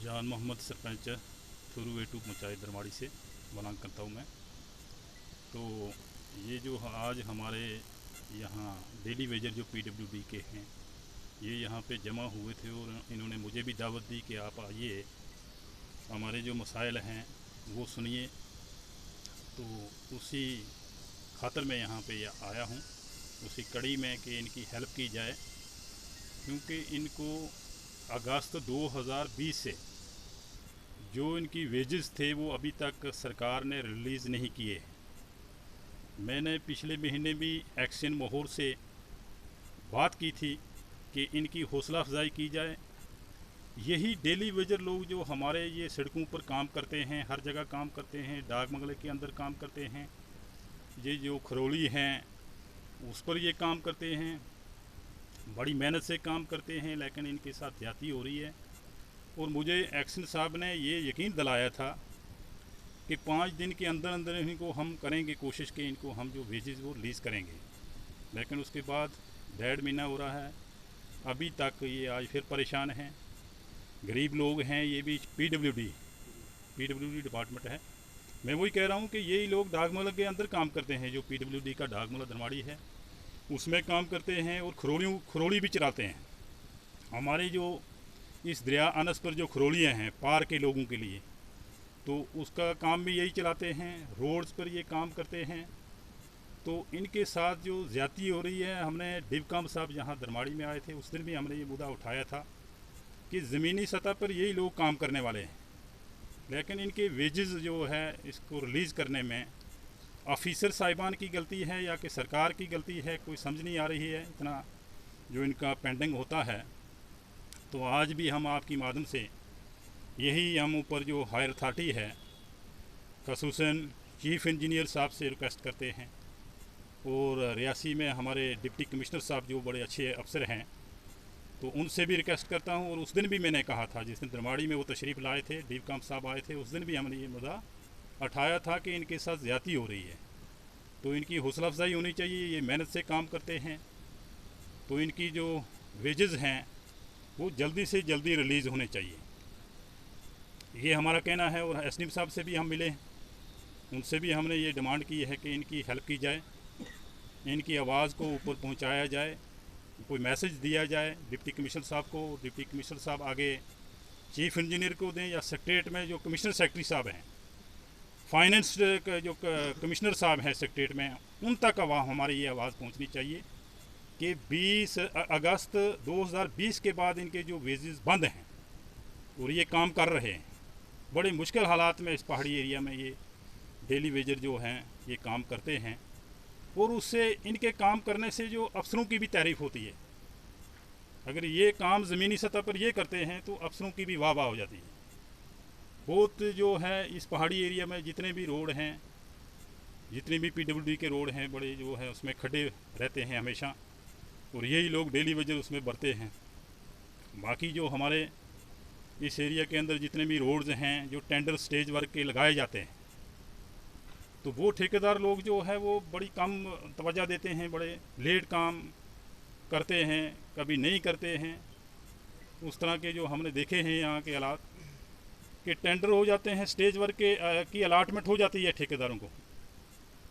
जान मोहम्मद सरपंच थुरू एटू पंचायत दरमाड़ी से बिलोंग करता हूँ मैं। तो ये जो आज हमारे यहाँ डेली वेजर जो पीडब्ल्यूडी के हैं, ये यहाँ पे जमा हुए थे और इन्होंने मुझे भी दावत दी कि आप आइए, हमारे जो मसाइल हैं वो सुनिए। तो उसी खातर मैं यहाँ पे आया हूँ, उसी कड़ी में कि इनकी हेल्प की जाए, क्योंकि इनको अगस्त 2020 से जो इनकी वेजेस थे वो अभी तक सरकार ने रिलीज़ नहीं किए। मैंने पिछले महीने भी एक्शन मोहर से बात की थी कि इनकी हौसला अफजाई की जाए। यही डेली वेजर लोग जो हमारे ये सड़कों पर काम करते हैं, हर जगह काम करते हैं, डाक बंगले के अंदर काम करते हैं, ये जो खरोली हैं उस पर ये काम करते हैं, बड़ी मेहनत से काम करते हैं, लेकिन इनके साथ ज़्यादती हो रही है। और मुझे एक्शन साहब ने ये यकीन दिलाया था कि 5 दिन के अंदर अंदर इनको हम करेंगे कोशिश कि इनको हम जो वेजेस वो रिलीज़ करेंगे। लेकिन उसके बाद 1.5 महीना हो रहा है, अभी तक ये आज फिर परेशान हैं। गरीब लोग हैं, ये भी पीडब्ल्यूडी डिपार्टमेंट है। मैं वही कह रहा हूँ कि यही लोग डाकमला के अंदर काम करते हैं, जो पीडब्ल्यूडी का डाकमला दरमाड़ी है उसमें काम करते हैं और खरोली भी चलाते हैं। हमारे जो इस दरिया अनस पर जो खरोलियाँ हैं पार के लोगों के लिए, तो उसका काम भी यही चलाते हैं, रोड्स पर ये काम करते हैं। तो इनके साथ जो ज़्यादती हो रही है, हमने डिवकाम साहब जहाँ दरमाड़ी में आए थे उस दिन भी हमने ये मुद्दा उठाया था कि ज़मीनी सतह पर यही लोग काम करने वाले हैं, लेकिन इनके वेजेस जो है इसको रिलीज़ करने में ऑफिसर साहिबान की गलती है या कि सरकार की गलती है, कोई समझ नहीं आ रही है। इतना जो इनका पेंडिंग होता है, तो आज भी हम आपकी माध्यम से यही हम ऊपर जो हायर अथॉरिटी है, खसूसन चीफ इंजीनियर साहब से रिक्वेस्ट करते हैं, और रियासी में हमारे डिप्टी कमिश्नर साहब जो बड़े अच्छे अफसर हैं, तो उनसे भी रिक्वेस्ट करता हूं। और उस दिन भी मैंने कहा था, जिस दिन दरमाड़ी में वो तशरीफ़ लाए थे, डिवकाम साहब आए थे, उस दिन भी हमने ये मुद्दा उठाया था कि इनके साथ ज़्यादती हो रही है। तो इनकी हौसला अफजाई होनी चाहिए, ये मेहनत से काम करते हैं, तो इनकी जो वेजेस हैं वो जल्दी से जल्दी रिलीज़ होने चाहिए, ये हमारा कहना है। और एसडीएम साहब से भी हम मिले, उनसे भी हमने ये डिमांड की है कि इनकी हेल्प की जाए, इनकी आवाज़ को ऊपर पहुंचाया जाए, कोई मैसेज दिया जाए डिप्टी कमिश्नर साहब को। डिप्टी कमिश्नर साहब आगे चीफ इंजीनियर को दें, या सेक्रेटरीट में जो कमिश्नर सेक्रेटरी साहब हैं, फाइनेंस का जो कमिश्नर साहब हैं सेक्रेटरीट में, उन तक हमारी ये आवाज़ पहुंचनी चाहिए कि 20 अगस्त 2020 के बाद इनके जो वेजेस बंद हैं और ये काम कर रहे हैं बड़े मुश्किल हालात में, इस पहाड़ी एरिया में ये डेली वेजर जो हैं ये काम करते हैं, और उससे इनके काम करने से जो अफसरों की भी तारीफ़ होती है। अगर ये काम ज़मीनी सतह पर ये करते हैं तो अफसरों की भी वाह वाह हो जाती है। बहुत जो है इस पहाड़ी एरिया में जितने भी रोड हैं, जितने भी पीडब्ल्यूडी के रोड हैं, बड़े जो है उसमें खड्डे रहते हैं हमेशा, और यही लोग डेली वेजर उसमें बढ़ते हैं। बाकी जो हमारे इस एरिया के अंदर जितने भी रोड्स हैं जो टेंडर स्टेज वर्क के लगाए जाते हैं, तो वो ठेकेदार लोग जो है वो बड़ी कम तवज्जो देते हैं, बड़े लेट काम करते हैं, कभी नहीं करते हैं। उस तरह के जो हमने देखे हैं यहाँ के हालात कि टेंडर हो जाते हैं, स्टेज वर्क की अलाटमेंट हो जाती है ठेकेदारों को,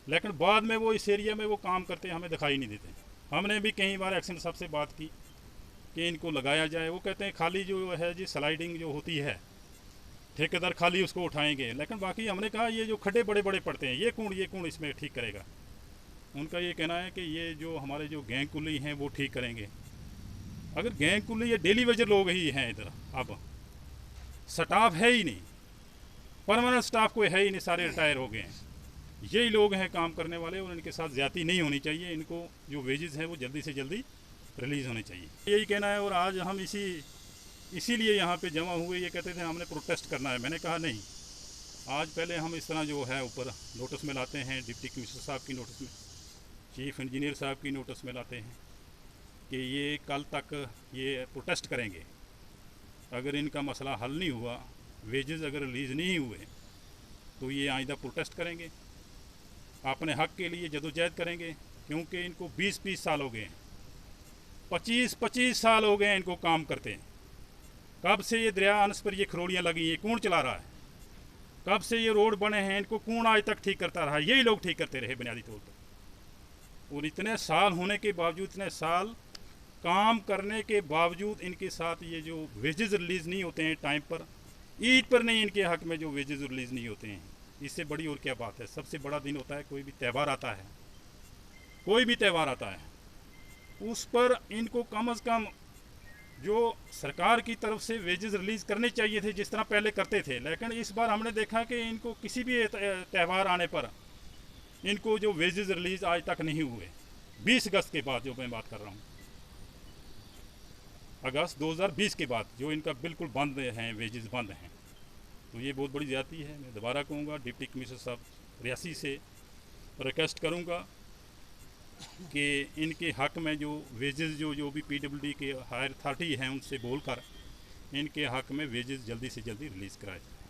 लेकिन बाद में वो इस एरिया में वो काम करते हमें दिखाई नहीं देते। हमने भी कई बार एक्शन साहब से बात की कि इनको लगाया जाए, वो कहते हैं खाली जो है जी स्लाइडिंग जो होती है ठेकेदार खाली उसको उठाएंगे, लेकिन बाकी हमने कहा ये जो खड्डे बड़े बड़े पड़ते हैं ये कौन इसमें ठीक करेगा। उनका ये कहना है कि ये जो हमारे जो गैंग कुली हैं वो ठीक करेंगे। अगर गैंग कुली ये डेली वेजर लोग ही हैं इधर, अब स्टाफ है ही नहीं, परमानेंट स्टाफ कोई है ही नहीं, सारे रिटायर हो गए हैं, यही लोग हैं काम करने वाले, और इनके साथ ज़्यादती नहीं होनी चाहिए। इनको जो वेजेस हैं वो जल्दी से जल्दी रिलीज़ होने चाहिए, यही कहना है। और आज हम इसीलिए यहाँ पे जमा हुए। ये कहते थे हमने प्रोटेस्ट करना है, मैंने कहा नहीं, आज पहले हम इस तरह जो है ऊपर नोटिस में लाते हैं, डिप्टी कमिश्नर साहब की नोटिस में, चीफ इंजीनियर साहब की नोटिस में लाते हैं कि ये कल तक ये प्रोटेस्ट करेंगे। अगर इनका मसला हल नहीं हुआ, वेजेस अगर रिलीज़ नहीं हुए, तो ये आइंदा प्रोटेस्ट करेंगे, अपने हक के लिए जदोजहद करेंगे, क्योंकि इनको 20-20 साल हो गए हैं, 25-25 साल हो गए हैं इनको काम करते हैं। कब से ये दरिया अनस पर ये खरोड़ियाँ लगी, ये कौन चला रहा है? कब से ये रोड बने हैं, इनको कौन आज तक ठीक करता रहा? यही लोग ठीक करते रहे बुनियादी तौर पर। और इतने साल होने के बावजूद, इतने साल काम करने के बावजूद इनके साथ ये जो वेजेस रिलीज़ नहीं होते हैं टाइम पर, ईद पर नहीं इनके हक में जो वेजेस रिलीज़ नहीं होते हैं, इससे बड़ी और क्या बात है? सबसे बड़ा दिन होता है, कोई भी त्यौहार आता है, कोई भी त्यौहार आता है, उस पर इनको कम अज़ कम जो सरकार की तरफ से वेजेस रिलीज़ करने चाहिए थे, जिस तरह पहले करते थे। लेकिन इस बार हमने देखा कि इनको किसी भी त्यौहार आने पर इनको जो वेजेस रिलीज़ आज तक नहीं हुए। 20 अगस्त के बाद जो मैं बात कर रहा हूँ, अगस्त 2020 के बाद जो इनका बिल्कुल बंद हैं, वेजेस बंद हैं, तो ये बहुत बड़ी ज़्यादती है। मैं दोबारा कहूँगा, डिप्टी कमिश्नर साहब रियासी से रिक्वेस्ट करूँगा कि इनके हक़ में जो वेजेस जो भी PWD के हायर अथॉरिटी हैं उनसे बोलकर इनके हक़ में वेजेस जल्दी से जल्दी रिलीज़ कराए जाए।